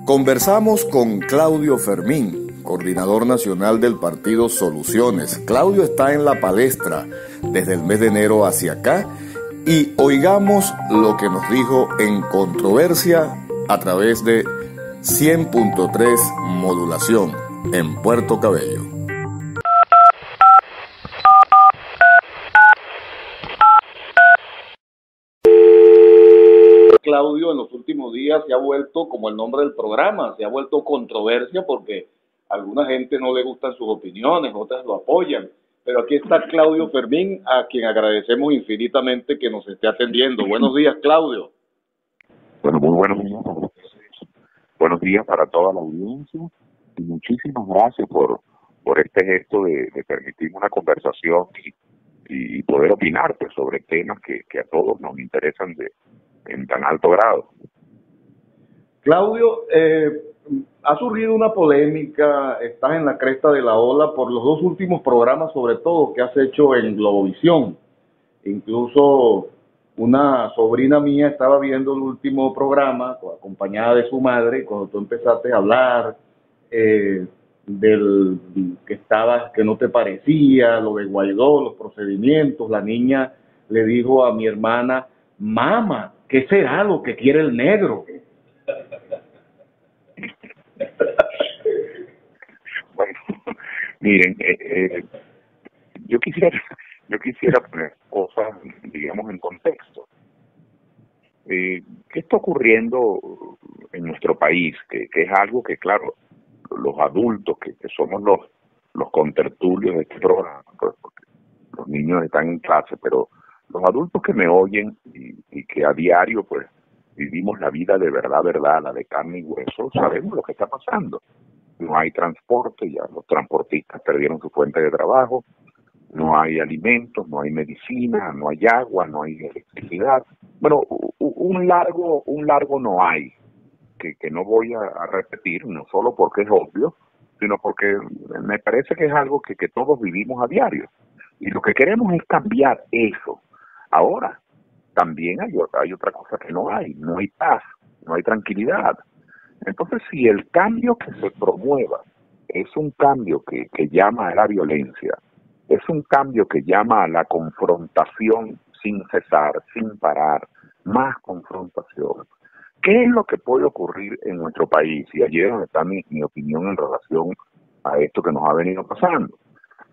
Conversamos con Claudio Fermín, coordinador nacional del partido Soluciones. Claudio está en la palestra desde el mes de enero hacia acá y oigamos lo que nos dijo en Controversia a través de 100.3 modulación en Puerto Cabello. Claudio en los últimos días se ha vuelto, como el nombre del programa, se ha vuelto controversia porque a alguna gente no le gustan sus opiniones, otras lo apoyan. Pero aquí está Claudio Fermín, a quien agradecemos infinitamente que nos esté atendiendo. Buenos días, Claudio. Bueno, muy buenos días. Buenos días para toda la audiencia y muchísimas gracias por este gesto de permitirme una conversación y poder opinar pues, sobre temas que a todos nos interesan en tan alto grado. Claudio, ha surgido una polémica, estás en la cresta de la ola por los dos últimos programas, sobre todo, que has hecho en Globovisión. Incluso una sobrina mía estaba viendo el último programa, acompañada de su madre, y cuando tú empezaste a hablar del que no te parecía, lo de Guaidó, los procedimientos, la niña le dijo a mi hermana: "Mamá, ¿qué será lo que quiere el negro?" Bueno, miren, yo quisiera poner cosas, digamos, en contexto. ¿Qué está ocurriendo en nuestro país? Que es algo que, claro, los adultos, que somos los contertulios de este programa, pues, porque los niños están en clase, pero los adultos que me oyen y que a diario, pues, vivimos la vida de verdad, la de carne y hueso, sabemos lo que está pasando. No hay transporte, ya los transportistas perdieron su fuente de trabajo, no hay alimentos, no hay medicina, no hay agua, no hay electricidad. Bueno, un largo no hay, que no voy a repetir, no solo porque es obvio, sino porque me parece que es algo que todos vivimos a diario. Y lo que queremos es cambiar eso. Ahora, también hay otra cosa que no hay paz, no hay tranquilidad. Entonces, si el cambio que se promueva es un cambio que llama a la violencia, es un cambio que llama a la confrontación sin cesar, sin parar, más confrontación, ¿qué es lo que puede ocurrir en nuestro país? Y allí es donde está mi opinión en relación a esto que nos ha venido pasando.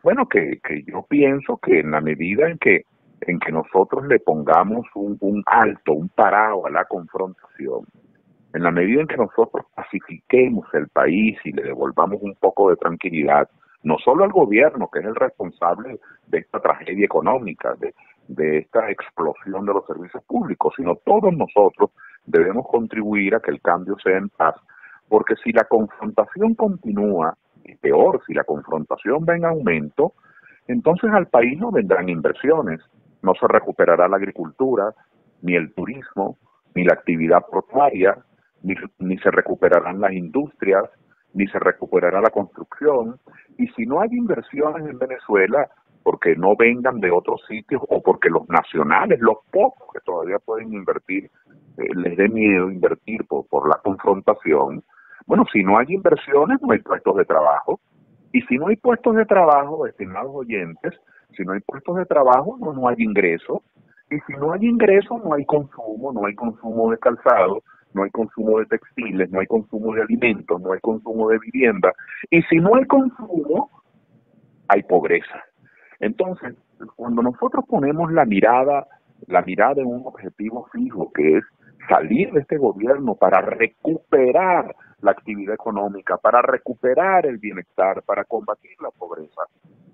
Bueno, que yo pienso que en la medida en que nosotros le pongamos un alto, un parado a la confrontación, en la medida en que nosotros pacifiquemos el país y le devolvamos un poco de tranquilidad, no solo al gobierno, que es el responsable de esta tragedia económica, de esta explosión de los servicios públicos, sino todos nosotros debemos contribuir a que el cambio sea en paz, porque si la confrontación continúa, y peor, si la confrontación va en aumento, entonces al país no vendrán inversiones, no se recuperará la agricultura, ni el turismo, ni la actividad portuaria, ni se recuperarán las industrias, ni se recuperará la construcción. Y si no hay inversiones en Venezuela, porque no vengan de otros sitios o porque los nacionales, los pocos que todavía pueden invertir, les dé miedo invertir por la confrontación, bueno, si no hay inversiones, no hay puestos de trabajo. Y si no hay puestos de trabajo, estimados oyentes, si no hay puestos de trabajo, no hay ingresos. Y si no hay ingresos, no hay consumo de calzado, no hay consumo de textiles, no hay consumo de alimentos, no hay consumo de vivienda. Y si no hay consumo, hay pobreza. Entonces, cuando nosotros ponemos la mirada en un objetivo fijo, que es salir de este gobierno para recuperar la actividad económica, para recuperar el bienestar, para combatir la pobreza,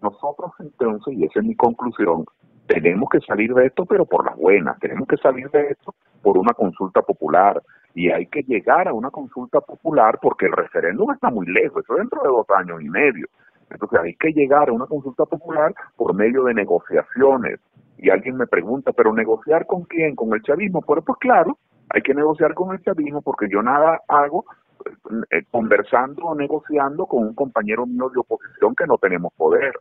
nosotros entonces, y esa es mi conclusión, tenemos que salir de esto, pero por las buenas, tenemos que salir de esto por una consulta popular, y hay que llegar a una consulta popular porque el referéndum está muy lejos, eso dentro de 2 años y medio. Entonces hay que llegar a una consulta popular por medio de negociaciones. Y alguien me pregunta, ¿pero negociar con quién? ¿Con el chavismo? Pues claro, hay que negociar con el chavismo porque yo nada hago conversando o negociando con un compañero mío de oposición que no tenemos poder.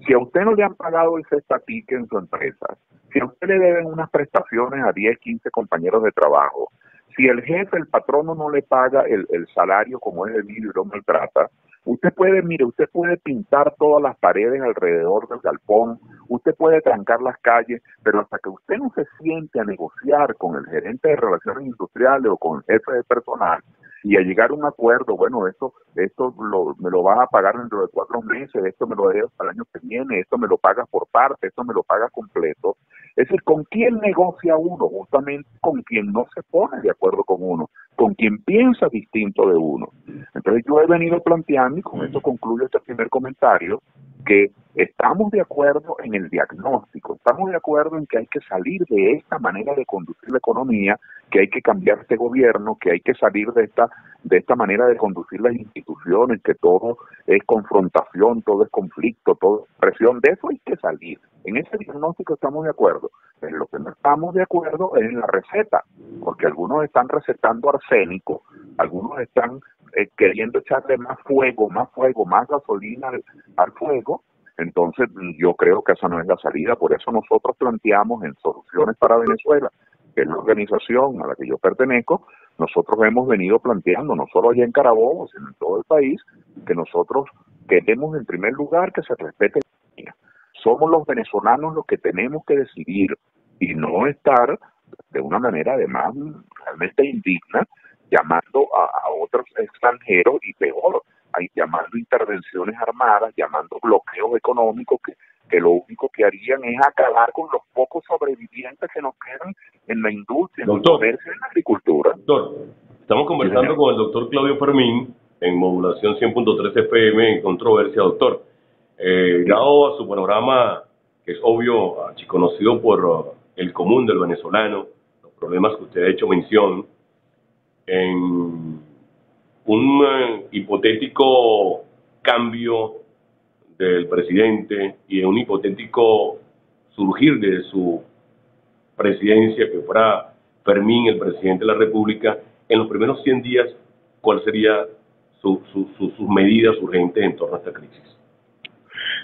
Si a usted no le han pagado el cestatique en su empresa, si a usted le deben unas prestaciones a 10, 15 compañeros de trabajo, Si el jefe, el patrono no le paga el salario como es debido y lo maltrata, usted puede, mire, usted puede pintar todas las paredes alrededor del galpón, usted puede trancar las calles, pero hasta que usted no se siente a negociar con el gerente de relaciones industriales o con el jefe de personal y a llegar a un acuerdo, bueno, me lo vas a pagar dentro de 4 meses, esto me lo debes para el año que viene, esto me lo pagas por parte, esto me lo pagas completo. Es decir, ¿con quién negocia uno? Justamente con quien no se pone de acuerdo con uno, con quien piensa distinto de uno. Entonces yo he venido planteando, y con esto concluyo este primer comentario, que estamos de acuerdo en el diagnóstico, estamos de acuerdo en que hay que salir de esta manera de conducir la economía, que hay que cambiar este gobierno, que hay que salir de esta manera de conducir las instituciones, que todo es confrontación, todo es conflicto, todo es presión. De eso hay que salir. En ese diagnóstico estamos de acuerdo. En lo que no estamos de acuerdo es en la receta, porque algunos están recetando arsénico, algunos están queriendo echarle más fuego, más gasolina al fuego. Entonces yo creo que esa no es la salida. Por eso nosotros planteamos en Soluciones para Venezuela, que es la organización a la que yo pertenezco, nosotros hemos venido planteando, no solo allá en Carabobo, sino en todo el país, que nosotros queremos en primer lugar que se respete la economía. Somos los venezolanos los que tenemos que decidir y no estar de una manera además realmente indigna llamando a otros extranjeros y peor, llamando intervenciones armadas, llamando bloqueos económicos que lo único que harían es acabar con los pocos sobrevivientes que nos quedan en la industria, en el comercio y en la agricultura. Doctor, estamos conversando con el doctor Claudio Fermín en modulación 100.3 FM en Controversia. Doctor, dado a su panorama, que es obvio, conocido por el común del venezolano, los problemas que usted ha hecho mención, en un hipotético cambio del presidente y en un hipotético surgir de su presidencia, que fuera Fermín el presidente de la República, en los primeros 100 días, ¿cuál sería sus medidas urgentes en torno a esta crisis?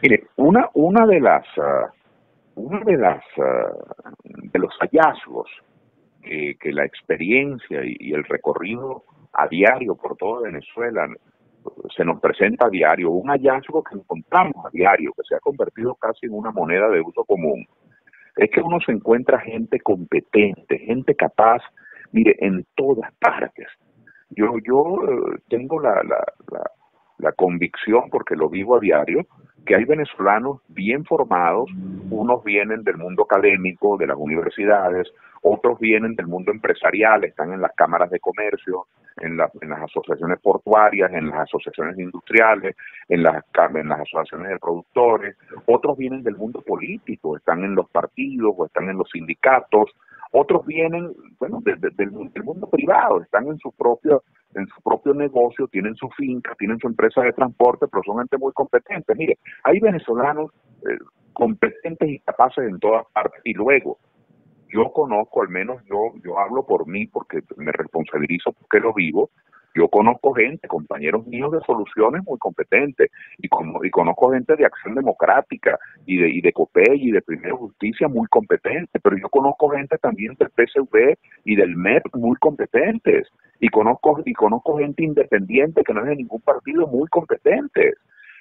Mire, uno de los hallazgos que la experiencia y el recorrido a diario por toda Venezuela se nos presenta a diario, un hallazgo que encontramos a diario, que se ha convertido casi en una moneda de uso común, es que uno se encuentra gente competente, gente capaz, mire, en todas partes. Yo tengo la convicción, porque lo vivo a diario, que hay venezolanos bien formados, unos vienen del mundo académico, de las universidades, otros vienen del mundo empresarial, están en las cámaras de comercio, en las asociaciones portuarias, en las asociaciones industriales, en las asociaciones de productores, otros vienen del mundo político, están en los partidos o están en los sindicatos, otros vienen, bueno, del mundo privado, están en su propio negocio, tienen su finca, tienen su empresa de transporte, pero son gente muy competente. Mire, hay venezolanos competentes y capaces en todas partes. Y luego, yo conozco, al menos yo hablo por mí, porque me responsabilizo porque lo vivo, yo conozco gente, compañeros míos de Soluciones muy competentes, y conozco gente de Acción Democrática, y de COPEI, y de Primero Justicia muy competente, pero yo conozco gente también del PSV y del MEP muy competentes, y conozco gente independiente que no es de ningún partido muy competentes.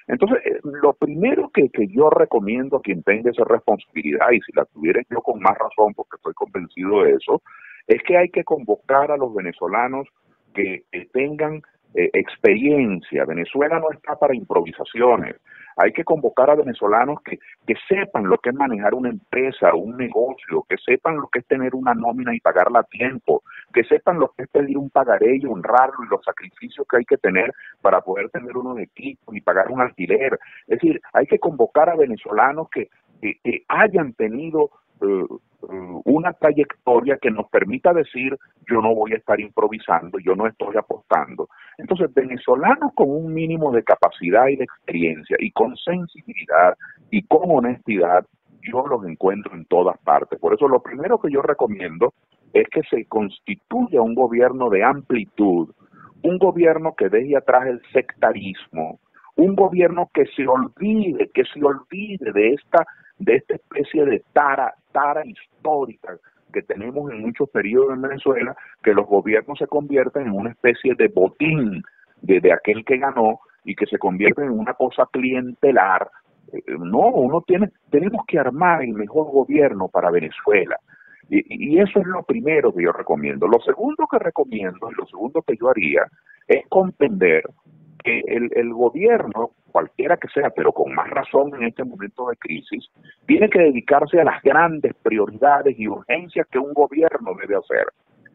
Entonces, lo primero que yo recomiendo a quien tenga esa responsabilidad, y si la tuviera yo con más razón porque estoy convencido de eso, es que hay que convocar a los venezolanos que tengan experiencia. Venezuela no está para improvisaciones. Hay que convocar a venezolanos que sepan lo que es manejar una empresa, un negocio, que sepan lo que es tener una nómina y pagarla a tiempo, que sepan lo que es pedir un pagaré y honrarlo y los sacrificios que hay que tener para poder tener unos equipos y pagar un alquiler. Es decir, hay que convocar a venezolanos que hayan tenido una trayectoria que nos permita decir: yo no voy a estar improvisando, yo no estoy apostando. Entonces, venezolanos con un mínimo de capacidad y de experiencia, y con sensibilidad y con honestidad, yo los encuentro en todas partes. Por eso lo primero que yo recomiendo es que se constituya un gobierno de amplitud, un gobierno que deje atrás el sectarismo, un gobierno que se olvide de esta especie de tara histórica que tenemos en muchos periodos en Venezuela, que los gobiernos se convierten en una especie de botín de aquel que ganó y que se convierte en una cosa clientelar. No, tenemos que armar el mejor gobierno para Venezuela. Y eso es lo primero que yo recomiendo. Lo segundo que recomiendo, y lo segundo que yo haría, es comprender que el gobierno, cualquiera que sea, pero con más razón en este momento de crisis, tiene que dedicarse a las grandes prioridades y urgencias que un gobierno debe hacer.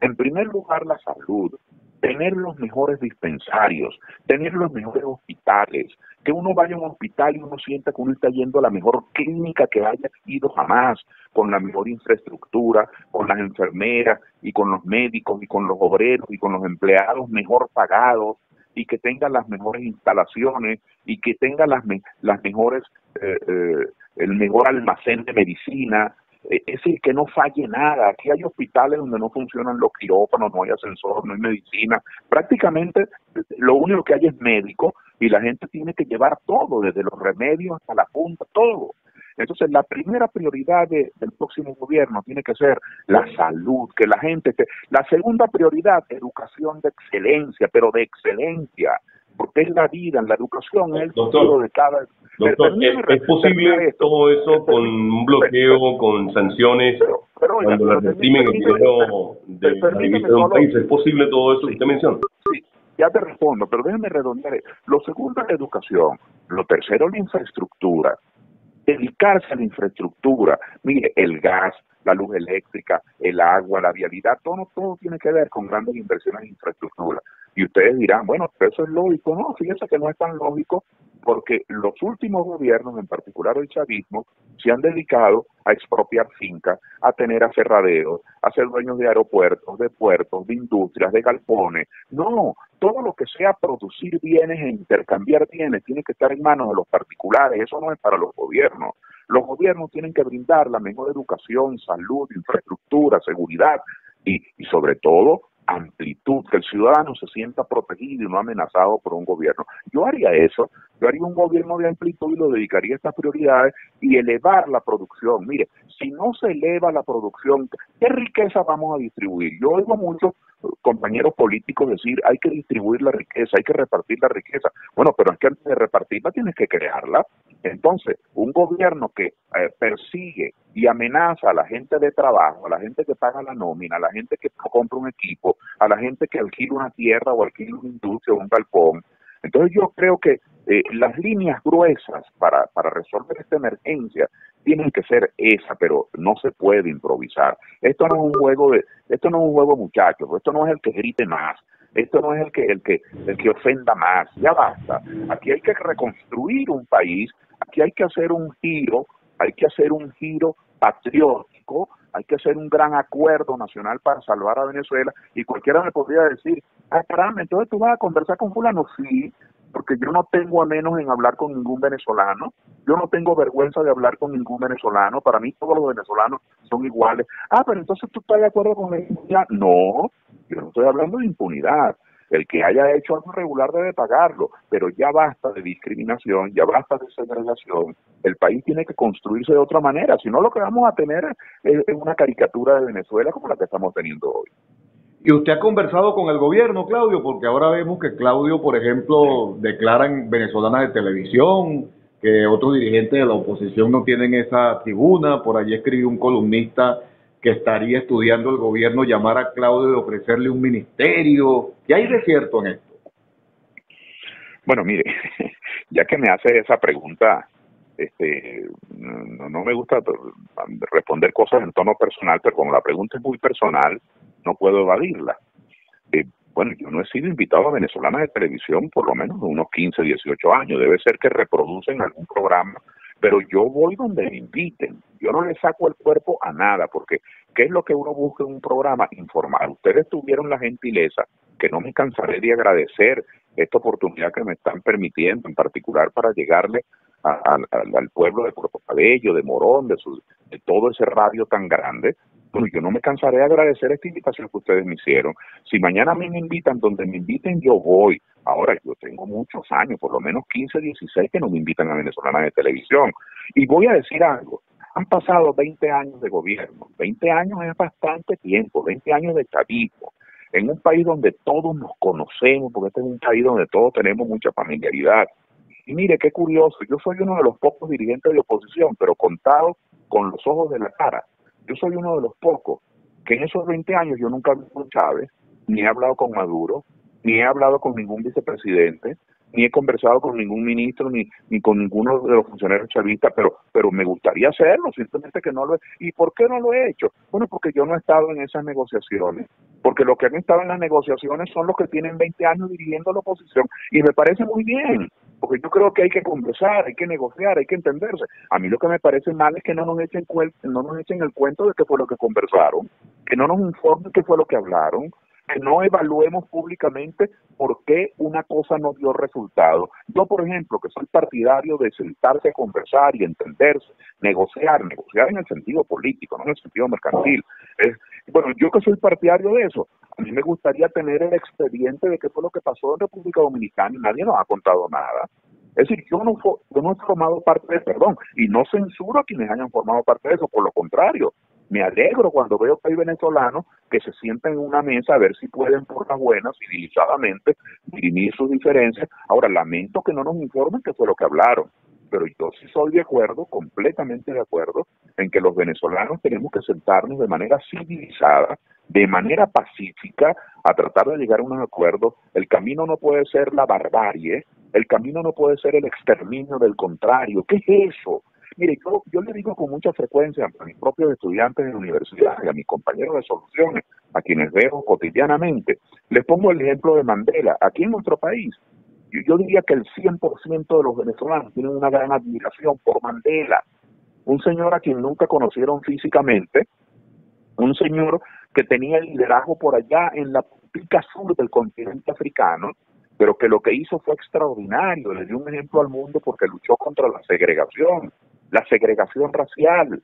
En primer lugar, la salud, tener los mejores dispensarios, tener los mejores hospitales, que uno vaya a un hospital y uno sienta que uno está yendo a la mejor clínica que haya ido jamás, con la mejor infraestructura, con las enfermeras y con los médicos y con los obreros y con los empleados mejor pagados, y que tenga las mejores instalaciones y que tenga las mejores, el mejor almacén de medicina. Es decir, que no falle nada. Aquí hay hospitales donde no funcionan los quirófanos, no hay ascensor, no hay medicina. Prácticamente lo único que hay es médico y la gente tiene que llevar todo, desde los remedios hasta la punta, todo. Entonces, la primera prioridad del próximo gobierno tiene que ser la salud, que la gente... La segunda prioridad, educación de excelencia, pero de excelencia, porque es la vida, la educación es el futuro de cada... Doctor, ¿es posible todo eso con un bloqueo, con sanciones, cuando le reprimen el dinero de la divisa de un país? ¿Es posible todo eso que usted menciona? Sí, ya te respondo, pero déjeme redondear. Lo segundo es la educación, lo tercero la infraestructura. Dedicarse a la infraestructura, mire, el gas, la luz eléctrica, el agua, la vialidad, todo tiene que ver con grandes inversiones en infraestructura. Y ustedes dirán, bueno, pero eso es lógico. No, fíjense que no es tan lógico, porque los últimos gobiernos, en particular el chavismo, se han dedicado a expropiar fincas, a tener aserraderos, a ser dueños de aeropuertos, de puertos, de industrias, de galpones. No, todo lo que sea producir bienes e intercambiar bienes tiene que estar en manos de los particulares. Eso no es para los gobiernos. Los gobiernos tienen que brindar la mejor educación, salud, infraestructura, seguridad y sobre todo amplitud, que el ciudadano se sienta protegido y no amenazado por un gobierno. Yo haría eso, yo haría un gobierno de amplitud y lo dedicaría a estas prioridades y elevar la producción. Mire, si no se eleva la producción, ¿qué riqueza vamos a distribuir? Yo oigo a muchos compañeros políticos decir, hay que distribuir la riqueza, hay que repartir la riqueza. Bueno, pero es que antes de repartirla tienes que crearla. Entonces, un gobierno que persigue y amenaza a la gente de trabajo, a la gente que paga la nómina, a la gente que compra un equipo, a la gente que alquila una tierra o alquila una industria o un galpón. Entonces yo creo que las líneas gruesas para resolver esta emergencia tienen que ser esa, pero no se puede improvisar. Esto no es un juego muchachos, esto no es el que grite más, esto no es el que ofenda más, ya basta. Aquí hay que reconstruir un país, aquí hay que hacer un giro patriótico, hay que hacer un gran acuerdo nacional para salvar a Venezuela, y cualquiera me podría decir, caramba, entonces tú vas a conversar con fulano. Sí, porque yo no tengo a menos en hablar con ningún venezolano, yo no tengo vergüenza de hablar con ningún venezolano, para mí todos los venezolanos son iguales. Pero entonces tú estás de acuerdo con la impunidad. No, yo no estoy hablando de impunidad. El que haya hecho algo irregular debe pagarlo, pero ya basta de discriminación, ya basta de segregación. El país tiene que construirse de otra manera, si no lo que vamos a tener es una caricatura de Venezuela como la que estamos teniendo hoy. ¿Y usted ha conversado con el gobierno, Claudio? Porque ahora vemos que Claudio, por ejemplo, declaran venezolanas de televisión, que otros dirigentes de la oposición no tienen esa tribuna. Por allí escribió un columnista que estaría estudiando el gobierno llamar a Claudio y ofrecerle un ministerio. ¿Qué hay de cierto en esto? Bueno, mire, ya que me hace esa pregunta, no me gusta responder cosas en tono personal, pero como la pregunta es muy personal, no puedo evadirla. Bueno, yo no he sido invitado a venezolanas de televisión por lo menos de unos 15, 18 años. Debe ser que reproducen algún programa, pero yo voy donde me inviten. Yo no le saco el cuerpo a nada, porque ¿qué es lo que uno busca en un programa? Informar. Ustedes tuvieron la gentileza, que no me cansaré de agradecer esta oportunidad que me están permitiendo, en particular para llegarle al pueblo de Puerto Cabello, de Morón, de todo ese radio tan grande. Bueno, yo no me cansaré de agradecer esta invitación que ustedes me hicieron. Si mañana a mí me invitan, donde me inviten yo voy. Ahora, yo tengo muchos años, por lo menos 15, 16, que no me invitan a venezolanas de televisión. Y voy a decir algo, Han pasado 20 años de gobierno. 20 años es bastante tiempo, 20 años de chavismo. En un país donde todos nos conocemos, porque este es un país donde todos tenemos mucha familiaridad. Y mire, qué curioso, yo soy uno de los pocos dirigentes de oposición, pero contado con los ojos de la cara. Yo soy uno de los pocos que en esos 20 años yo nunca he visto con Chávez, ni he hablado con Maduro, ni he hablado con ningún vicepresidente, ni he conversado con ningún ministro, ni con ninguno de los funcionarios chavistas, pero me gustaría hacerlo, simplemente que no lo he. ¿Y por qué no lo he hecho? Bueno, porque yo no he estado en esas negociaciones, porque los que han estado en las negociaciones son los que tienen 20 años dirigiendo la oposición, y me parece muy bien, porque yo creo que hay que conversar, hay que negociar, hay que entenderse. A mí lo que me parece mal es que no nos echen el cuento de qué fue lo que conversaron, que no nos informen qué fue lo que hablaron, que no evaluemos públicamente por qué una cosa no dio resultado. Yo, por ejemplo, que soy partidario de sentarse a conversar y entenderse, negociar en el sentido político, no en el sentido mercantil. Bueno, yo que soy partidario de eso, a mí me gustaría tener el expediente de qué fue lo que pasó en República Dominicana y nadie nos ha contado nada. Es decir, yo no he formado parte de, y no censuro a quienes hayan formado parte de eso, por lo contrario. Me alegro cuando veo que hay venezolanos que se sientan en una mesa a ver si pueden por las buenas, civilizadamente, dirimir sus diferencias. Ahora, lamento que no nos informen qué fue lo que hablaron, pero yo sí soy de acuerdo, completamente de acuerdo, en que los venezolanos tenemos que sentarnos de manera civilizada, de manera pacífica, a tratar de llegar a unos acuerdos. El camino no puede ser la barbarie, el camino no puede ser el exterminio del contrario. ¿Qué es eso? Mire, yo le digo con mucha frecuencia a mis propios estudiantes de la universidad y a mis compañeros de soluciones, a quienes veo cotidianamente, les pongo el ejemplo de Mandela. Aquí en nuestro país, yo diría que el 100% de los venezolanos tienen una gran admiración por Mandela, un señor a quien nunca conocieron físicamente, un señor que tenía el liderazgo por allá en la pica sur del continente africano, pero que lo que hizo fue extraordinario, le dio un ejemplo al mundo porque luchó contra la segregación racial.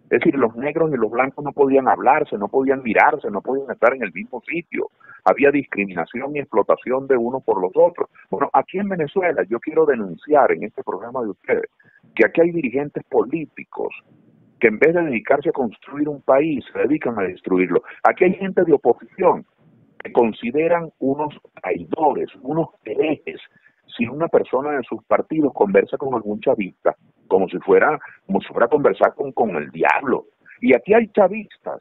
Es decir, los negros y los blancos no podían hablarse, no podían mirarse, no podían estar en el mismo sitio. Había discriminación y explotación de unos por los otros. Bueno, aquí en Venezuela yo quiero denunciar en este programa de ustedes que aquí hay dirigentes políticos que en vez de dedicarse a construir un país, se dedican a destruirlo. Aquí hay gente de oposición que consideran unos traidores, unos herejes, si una persona de sus partidos conversa con algún chavista, como si fuera a conversar con el diablo. Y aquí hay chavistas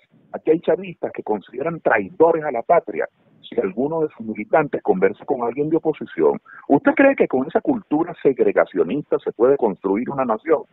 que consideran traidores a la patria si alguno de sus militantes conversa con alguien de oposición. ¿Usted cree que con esa cultura segregacionista se puede construir una nación?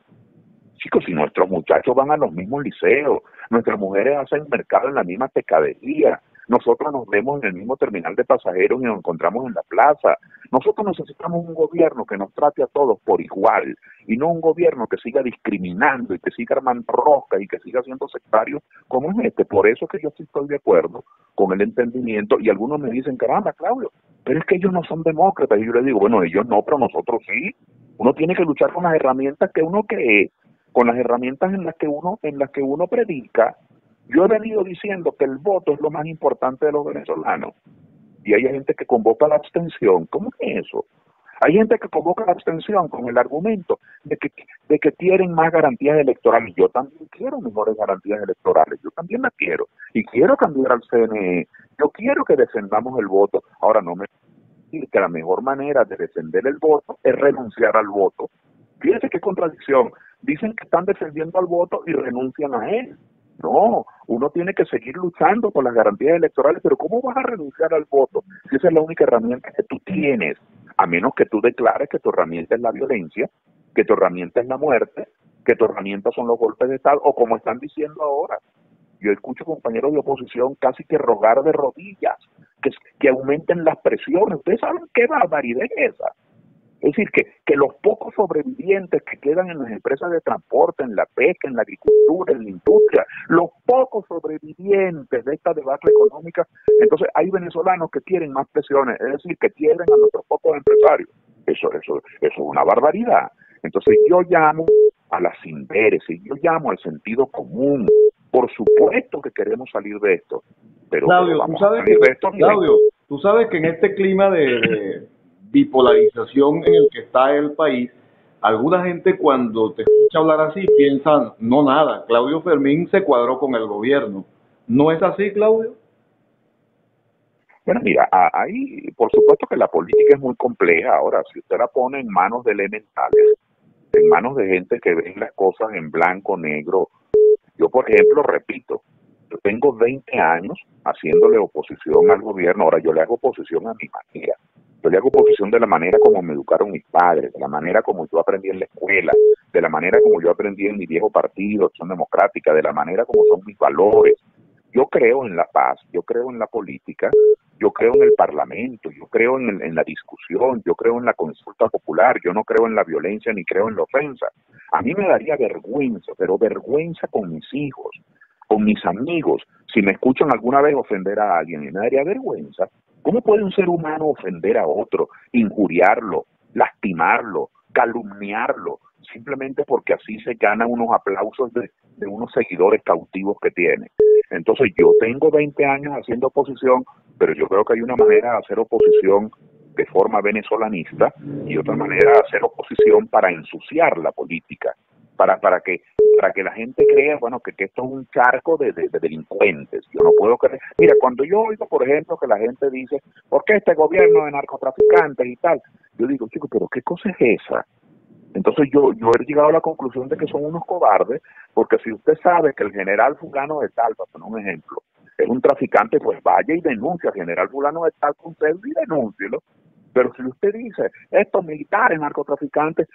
Chicos, si nuestros muchachos van a los mismos liceos, nuestras mujeres hacen mercado en la misma pescadería, nosotros nos vemos en el mismo terminal de pasajeros y nos encontramos en la plaza. Nosotros necesitamos un gobierno que nos trate a todos por igual y no un gobierno que siga discriminando y que siga armando roscas y que siga siendo sectario como es este. Por eso es que yo sí estoy de acuerdo con el entendimiento y algunos me dicen, caramba, Claudio, pero es que ellos no son demócratas. Y yo les digo, bueno, ellos no, pero nosotros sí. Uno tiene que luchar con las herramientas que uno cree, con las herramientas en las que uno predica. Yo he venido diciendo que el voto es lo más importante de los venezolanos y hay gente que convoca la abstención. ¿Cómo es eso? Hay gente que convoca la abstención con el argumento de que quieren más garantías electorales. Yo también quiero mejores garantías electorales, yo también las quiero y quiero cambiar al CNE. Yo quiero que defendamos el voto. Ahora no me decir que la mejor manera de defender el voto es renunciar al voto. Fíjense qué contradicción. Dicen que están defendiendo al voto y renuncian a él. No, uno tiene que seguir luchando por las garantías electorales, pero ¿cómo vas a renunciar al voto si esa es la única herramienta que tú tienes? A menos que tú declares que tu herramienta es la violencia, que tu herramienta es la muerte, que tu herramienta son los golpes de Estado, o como están diciendo ahora. Yo escucho compañeros de oposición casi que rogar de rodillas, que aumenten las presiones. Ustedes saben qué barbaridad es esa. Es decir, que los pocos sobrevivientes que quedan en las empresas de transporte, en la pesca, en la agricultura, en la industria, los pocos sobrevivientes de esta debacle económica, entonces hay venezolanos que quieren más presiones, es decir, que quieren a nuestros pocos empresarios. Eso es una barbaridad. Entonces yo llamo a la sindéresis, yo llamo al sentido común. Por supuesto que queremos salir de esto, pero Claudio, vamos a salir de esto. Claudio, tú sabes que en este clima de bipolarización en el que está el país, alguna gente cuando te escucha hablar así piensa, no nada, Claudio Fermín se cuadró con el gobierno. ¿No es así, Claudio? Bueno, mira, ahí por supuesto que la política es muy compleja. Ahora, si usted la pone en manos de elementales, en manos de gente que ven las cosas en blanco, negro, yo por ejemplo, repito, yo tengo 20 años haciéndole oposición al gobierno. Ahora yo le hago oposición a mi manera. Yo le hago oposición de la manera como me educaron mis padres, de la manera como yo aprendí en la escuela, de la manera como yo aprendí en mi viejo partido, Acción Democrática, de la manera como son mis valores. Yo creo en la paz, yo creo en la política, yo creo en el parlamento, yo creo en la discusión, yo creo en la consulta popular, yo no creo en la violencia ni creo en la ofensa. A mí me daría vergüenza, pero vergüenza con mis hijos, con mis amigos, si me escuchan alguna vez ofender a alguien, y me daría vergüenza. ¿Cómo puede un ser humano ofender a otro, injuriarlo, lastimarlo, calumniarlo, simplemente porque así se ganan unos aplausos de unos seguidores cautivos que tiene? Entonces yo tengo 20 años haciendo oposición, pero yo creo que hay una manera de hacer oposición de forma venezolanista y otra manera de hacer oposición para ensuciar la política, para que la gente crea, bueno, que esto es un charco de delincuentes. Yo no puedo creer. Mira, cuando yo oigo, por ejemplo, que la gente dice, ¿por qué este gobierno de narcotraficantes y tal? Yo digo, chico, pero ¿qué cosa es esa? Entonces yo he llegado a la conclusión de que son unos cobardes, porque si usted sabe que el general fulano de tal, para poner un ejemplo, es un traficante, pues vaya y denuncie al general fulano de tal con usted y denúncielo. Pero si usted dice, estos militares narcotraficantes,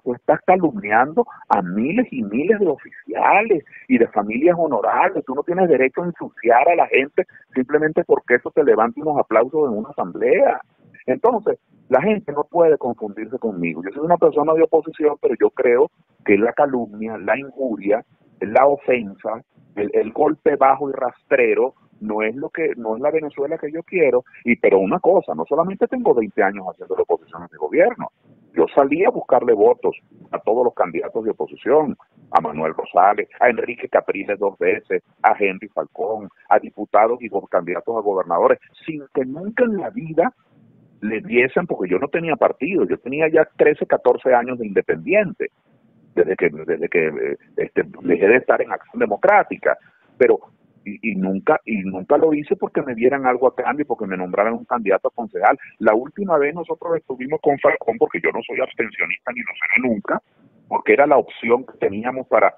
pues está calumniando a miles y miles de oficiales y de familias honorables. Tú no tienes derecho a ensuciar a la gente simplemente porque eso te levante unos aplausos en una asamblea. Entonces, la gente no puede confundirse conmigo. Yo soy una persona de oposición, pero yo creo que la calumnia, la injuria, la ofensa, el golpe bajo y rastrero no es la Venezuela que yo quiero. Pero una cosa, no solamente tengo 20 años haciendo la oposición a mi gobierno, yo salí a buscarle votos a todos los candidatos de oposición, a Manuel Rosales, a Enrique Capriles 2 veces, a Henry Falcón, a diputados y candidatos a gobernadores, sin que nunca en la vida le diesen, porque yo no tenía partido, yo tenía ya 13, 14 años de independiente, desde que dejé de estar en Acción Democrática, pero nunca lo hice porque me dieran algo a cambio, porque me nombraran un candidato a concejal. La última vez nosotros estuvimos con Falcón, porque yo no soy abstencionista ni lo seré nunca, porque era la opción que teníamos para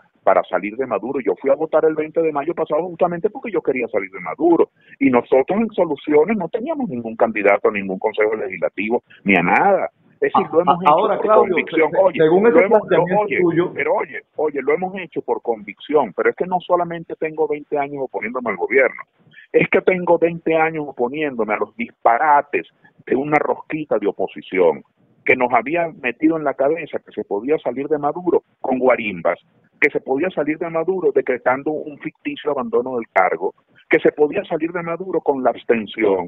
salir de Maduro. Yo fui a votar el 20 de mayo pasado justamente porque yo quería salir de Maduro. Y nosotros en Soluciones no teníamos ningún candidato a ningún consejo legislativo, ni a nada. Es decir, lo hemos hecho ahora, por Claudio, convicción. Según ese planteamiento tuyo, Pero lo hemos hecho por convicción. Pero es que no solamente tengo 20 años oponiéndome al gobierno, es que tengo 20 años oponiéndome a los disparates de una rosquita de oposición que nos había metido en la cabeza que se podía salir de Maduro con guarimbas, que se podía salir de Maduro decretando un ficticio abandono del cargo, que se podía salir de Maduro con la abstención.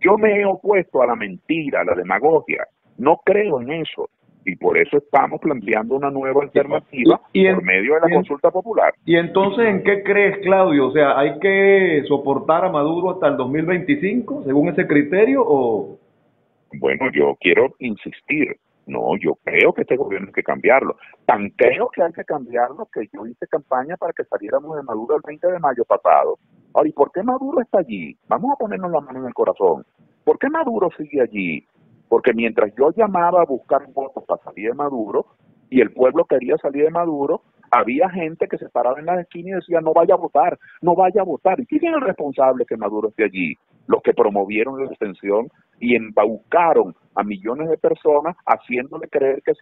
Yo me he opuesto a la mentira, a la demagogia. No creo en eso. Y por eso estamos planteando una nueva alternativa por medio de la consulta popular. ¿Y entonces en qué crees, Claudio? O sea, ¿hay que soportar a Maduro hasta el 2025, según ese criterio, o...? Bueno, yo quiero insistir. No, yo creo que este gobierno hay que cambiarlo. Tan creo que hay que cambiarlo que yo hice campaña para que saliéramos de Maduro el 20 de mayo pasado. Ahora, ¿y por qué Maduro está allí? Vamos a ponernos la mano en el corazón. ¿Por qué Maduro sigue allí? Porque mientras yo llamaba a buscar votos para salir de Maduro y el pueblo quería salir de Maduro, había gente que se paraba en la esquina y decía, no vaya a votar, no vaya a votar. ¿Y quién es el responsable que Maduro esté allí? Los que promovieron la abstención y embaucaron a millones de personas haciéndole creer que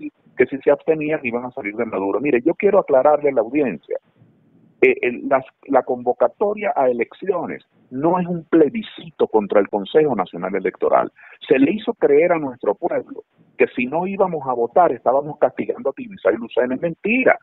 si se abstenían iban a salir de Maduro. Mire, yo quiero aclararle a la audiencia, la convocatoria a elecciones no es un plebiscito contra el Consejo Nacional Electoral. Se le hizo creer a nuestro pueblo que si no íbamos a votar estábamos castigando a Tibisay y Lucena. Es mentira.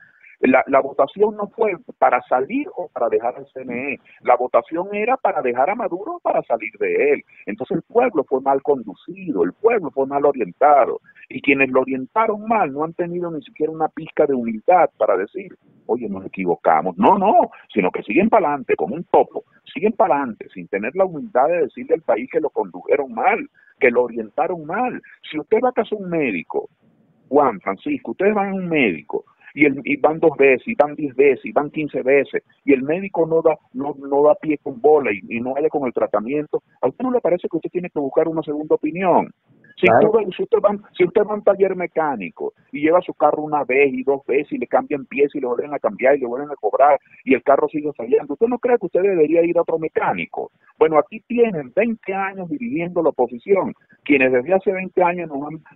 La votación no fue para salir o para dejar al CNE. La votación era para dejar a Maduro o para salir de él. Entonces el pueblo fue mal conducido, el pueblo fue mal orientado. Y quienes lo orientaron mal no han tenido ni siquiera una pizca de humildad para decir, oye, nos equivocamos. No, sino que siguen para adelante como un topo. Siguen para adelante sin tener la humildad de decirle al país que lo condujeron mal, que lo orientaron mal. Si usted va a casa un médico Juan, Francisco, ustedes van a un médico y van 2 veces, y van 10 veces, y van 15 veces, y el médico no da pie con bola y no vaya con el tratamiento, ¿a usted no le parece que usted tiene que buscar una segunda opinión? Claro. Si usted va a un taller mecánico y lleva su carro 1 vez y 2 veces y le cambian piezas y le vuelven a cambiar y le vuelven a cobrar y el carro sigue fallando, ¿usted no cree que usted debería ir a otro mecánico? Bueno, aquí tienen 20 años dirigiendo la oposición, quienes desde hace 20 años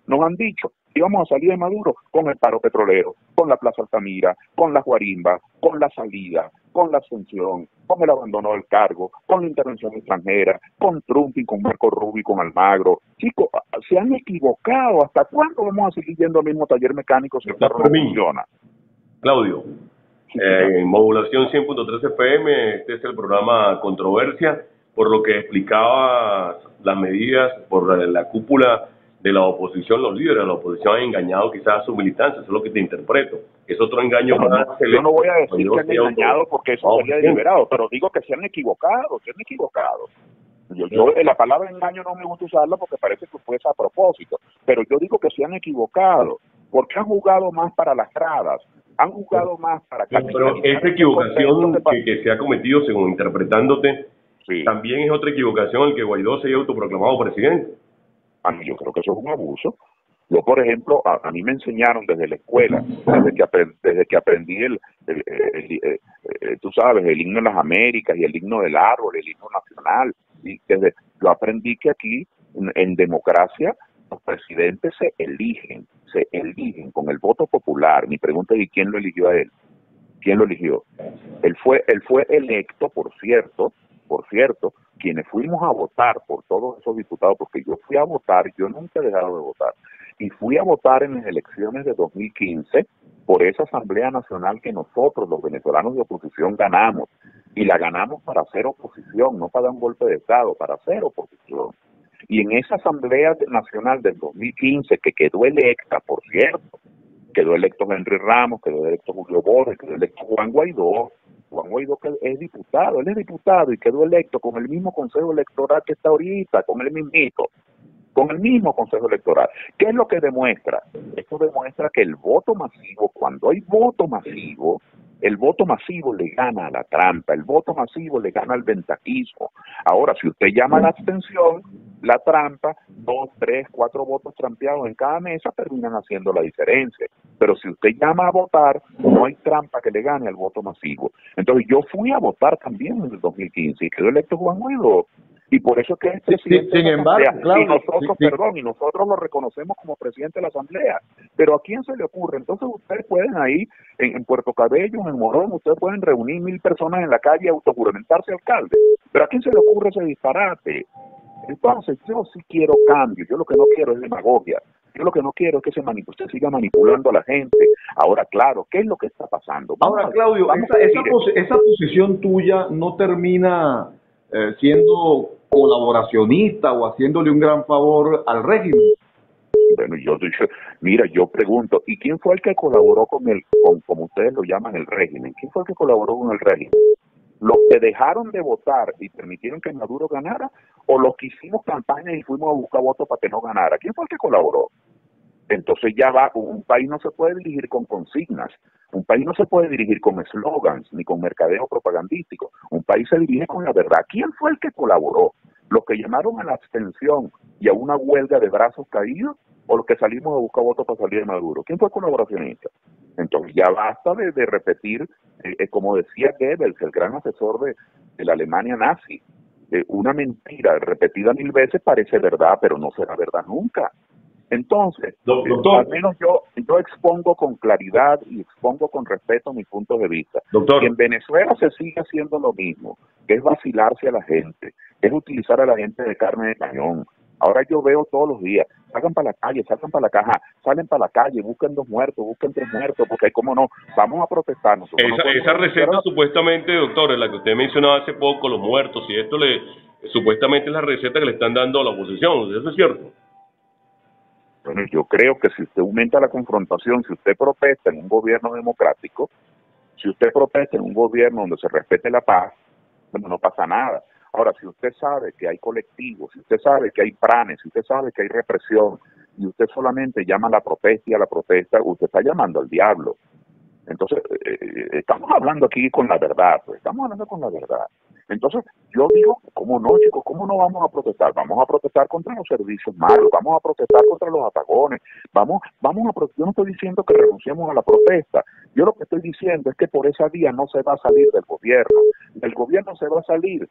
nos han dicho que íbamos a salir de Maduro con el paro petrolero, con la Plaza Altamira, con las guarimbas, con la salida, con la abstención, con el abandono del cargo, con la intervención extranjera, con Trump y con Marco Rubio y con Almagro. Chicos, se han equivocado. ¿Hasta cuándo vamos a seguir yendo al mismo taller mecánico si el carro no funciona? Claudio, en Modulación 100.3 FM, este es el programa Controversia, por lo que explicaba las medidas por la cúpula de la oposición, los líderes de la oposición han engañado quizás a su militancia, eso es lo que te interpreto. Es otro engaño más. Yo no voy a decir que han engañado porque eso sería deliberado, pero digo que se han equivocado, la palabra engaño no me gusta usarla porque parece que fue a propósito, pero yo digo que se han equivocado, porque han jugado más para las gradas, han jugado más para... Pero esta equivocación que se ha cometido, según interpretándote, sí, también es otra equivocación el que Guaidó se haya autoproclamado presidente. Yo creo que eso es un abuso. Yo, por ejemplo, a mí me enseñaron desde la escuela, desde que aprendí tú sabes, el himno de las Américas y el himno del árbol, el himno nacional. Y yo aprendí que aquí, en democracia, los presidentes se eligen con el voto popular. Mi pregunta es, ¿y quién lo eligió a él? ¿Quién lo eligió? Él fue electo, por cierto, quienes fuimos a votar por todos esos diputados, porque yo fui a votar, yo nunca he dejado de votar, y fui a votar en las elecciones de 2015 por esa Asamblea Nacional que nosotros, los venezolanos de oposición, ganamos, y la ganamos para hacer oposición, no para dar un golpe de Estado, para hacer oposición. Y en esa Asamblea Nacional del 2015, que quedó electa, por cierto, quedó electo Henry Ramos, quedó electo Julio Borges, quedó electo Juan Guaidó, que es diputado, él es diputado y quedó electo con el mismo consejo electoral que está ahorita, con el mismo consejo electoral. ¿Qué es lo que demuestra? Esto demuestra que el voto masivo, cuando hay voto masivo, el voto masivo le gana a la trampa, el voto masivo le gana al ventajismo. Ahora, si usted llama a la abstención, la trampa, 2, 3, 4 votos trampeados en cada mesa terminan haciendo la diferencia. Pero si usted llama a votar, no hay trampa que le gane al voto masivo. Entonces yo fui a votar también en el 2015 y quedó electo Juan Guaidó. Y por eso que es presidente sin embargo, claro, y nosotros lo reconocemos como presidente de la Asamblea. Pero ¿a quién se le ocurre? Entonces ustedes pueden ahí, en Puerto Cabello, en Morón, ustedes pueden reunir 1000 personas en la calle y autojuramentarse alcalde. Pero ¿a quién se le ocurre ese disparate? Entonces yo sí quiero cambio, yo lo que no quiero es demagogia. Yo lo que no quiero es que se siga manipulando a la gente. Ahora, claro, ¿qué es lo que está pasando? Ahora, Claudio, esa posición tuya no termina siendo colaboracionista o haciéndole un gran favor al régimen. Bueno, yo pregunto, ¿y quién fue el que colaboró con como ustedes lo llaman, el régimen? ¿Quién fue el que colaboró con el régimen? ¿Los que dejaron de votar y permitieron que Maduro ganara? ¿O los que hicimos campaña y fuimos a buscar votos para que no ganara? ¿Quién fue el que colaboró? Entonces ya va, un país no se puede dirigir con consignas, un país no se puede dirigir con eslogans ni con mercadeo propagandístico, un país se dirige con la verdad. ¿Quién fue el que colaboró? ¿Los que llamaron a la abstención y a una huelga de brazos caídos o los que salimos a buscar votos para salir de Maduro? ¿Quién fue el colaboracionista? Entonces ya basta de repetir, como decía Goebbels, el gran asesor de la Alemania nazi, una mentira repetida 1000 veces parece verdad, pero no será verdad nunca. Entonces, doctor, al menos yo expongo con claridad y expongo con respeto mis puntos de vista. Doctor. Y en Venezuela se sigue haciendo lo mismo, que es vacilarse a la gente, es utilizar a la gente de carne de cañón. Ahora yo veo todos los días, salgan para la calle, salgan para la caja, salen para la calle, busquen 2 muertos, busquen 3 muertos, porque cómo no, vamos a protestar. Esa receta supuestamente, doctor, en la que usted mencionaba hace poco, los muertos, y esto supuestamente es la receta que le están dando a la oposición, ¿eso es cierto? Bueno, yo creo que si usted aumenta la confrontación, si usted protesta en un gobierno democrático, si usted protesta en un gobierno donde se respete la paz, bueno, no pasa nada. Ahora, si usted sabe que hay colectivos, si usted sabe que hay planes, si usted sabe que hay represión, y usted solamente llama a la protesta y a la protesta, usted está llamando al diablo. Entonces, estamos hablando aquí con la verdad, pues, estamos hablando con la verdad. Entonces, yo digo, ¿cómo no, chicos? ¿Cómo no vamos a protestar? Vamos a protestar contra los servicios malos, vamos a protestar contra los apagones, yo no estoy diciendo que renunciemos a la protesta, yo lo que estoy diciendo es que por esa vía no se va a salir del gobierno se va a salir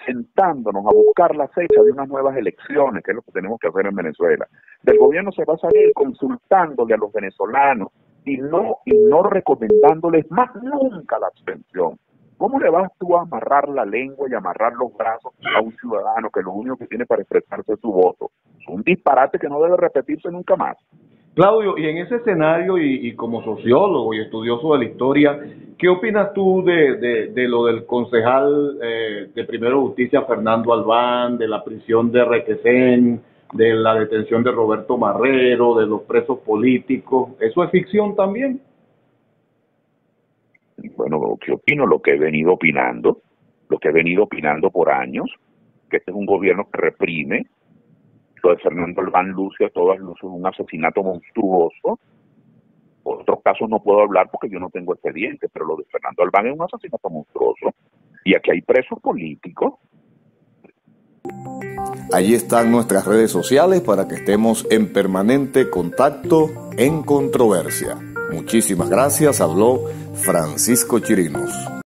sentándonos a buscar la fecha de unas nuevas elecciones, que es lo que tenemos que hacer en Venezuela. Del gobierno se va a salir consultándole a los venezolanos y no recomendándoles más nunca la abstención. ¿Cómo le vas tú a amarrar la lengua y amarrar los brazos a un ciudadano que lo único que tiene para expresarse es su voto? Es un disparate que no debe repetirse nunca más. Claudio, y en ese escenario, y como sociólogo y estudioso de la historia, ¿qué opinas tú de lo del concejal de Primero Justicia, Fernando Albán, de la prisión de Requesén, de la detención de Roberto Marrero, de los presos políticos? ¿Eso es ficción también? Bueno, ¿qué opino? Lo que he venido opinando por años, que este es un gobierno que reprime. Lo de Fernando Albán luce a todas luces un asesinato monstruoso. Por otros casos no puedo hablar porque yo no tengo expediente, pero lo de Fernando Albán es un asesinato monstruoso. Y aquí hay presos políticos. Allí están nuestras redes sociales para que estemos en permanente contacto en Controversia. Muchísimas gracias, habló Francisco Chirinos.